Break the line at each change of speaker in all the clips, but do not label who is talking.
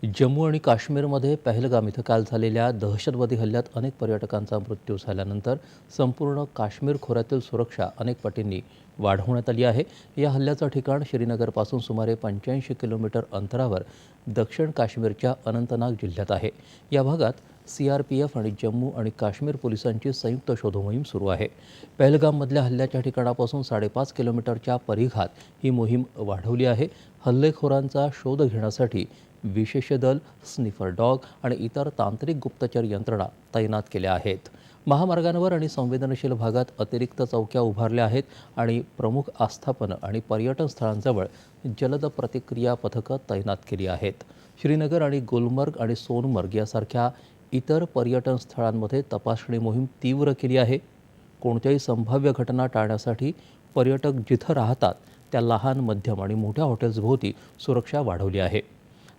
जम्मू आणि काश्मीरमध्ये पहलगाम इथं काल झालेल्या दहशतवादी हल्ल्यात अनेक पर्यटकांचा मृत्यू झाल्यानंतर संपूर्ण काश्मीर खोऱ्यातील सुरक्षा अनेक पटींनी वाढवण्यात आली आहे. या हल्ल्याचं ठिकाण श्रीनगरपासून सुमारे 85 किलोमीटर अंतरावर दक्षिण काश्मीरच्या अनंतनाग जिल्ह्यात आहे. या भागात CRPF आणि जम्मू आणि काश्मीर पोलिसांची संयुक्त शोधमोहीम सुरू आहे. पहलगाममधल्या हल्ल्याच्या ठिकाणापासून 5.5 किलोमीटरच्या परिघात ही मोहीम वाढवली आहे. हल्लेखोरांचा शोध घेण्यासाठी विशेष दल, स्निफर डॉग आणि इतर तांत्रिक गुप्तचर यंत्रणा तैनात केल्या आहेत. महामार्गांवर आणि संवेदनशील भागात अतिरिक्त चौक्या उभारल्या आहेत आणि प्रमुख आस्थापनं आणि पर्यटन स्थळांजवळ जलद प्रतिक्रिया पथकं तैनात केली आहेत. श्रीनगर आणि गुलमर्ग आणि सोनमर्ग यासारख्या इतर पर्यटन स्थळांमध्ये तपासणी मोहीम तीव्र केली आहे. कोणत्याही संभाव्य घटना टाळण्यासाठी पर्यटक जिथं राहतात त्या लहान, मध्यम आणि मोठ्या हॉटेल्सभोवती सुरक्षा वाढवली आहे.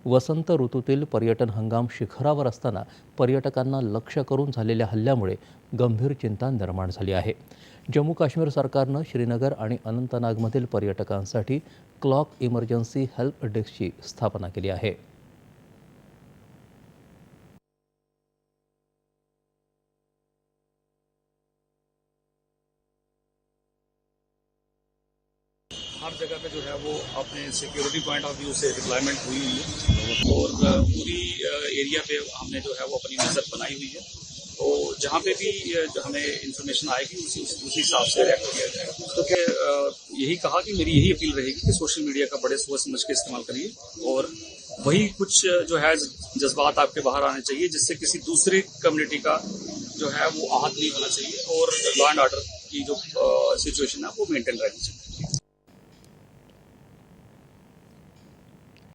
वसंत ऋतूतील पर्यटन हंगाम शिखरावर असताना पर्यटकांना लक्ष्य करून झालेल्या हल्ल्यामुळे गंभीर चिंता निर्माण झाली आहे. जम्मू काश्मीर सरकारनं श्रीनगर आणि अनंतनागमधील पर्यटकांसाठी क्लॉक इमर्जन्सी हेल्प डेस्कची स्थापना केली आहे.
हर जगह पे जो है वो अपने security point of view say deployment हुई है और पूरी एरिया पे हमने जो है वो अपनी नज़र बनाई हुई है. तो जहाँ पे भी जो हमें इंफॉर्मेशन आएगी उसी हिसाब से रिएक्ट किया जाएगा. तो क्या यही कहा कि मेरी यही अपील रहेगी कि सोशल मीडिया का बड़े सोच समझ के इस्तेमाल करिए और वही कुछ जो है जज्बात आपके बाहर आने चाहिए जिससे किसी दूसरी कम्युनिटी का जो है वो आहत नहीं होना चाहिए और लॉ एंड ऑर्डर की जो सिचुएशन है वो मेंटेन रहनी चाहिए.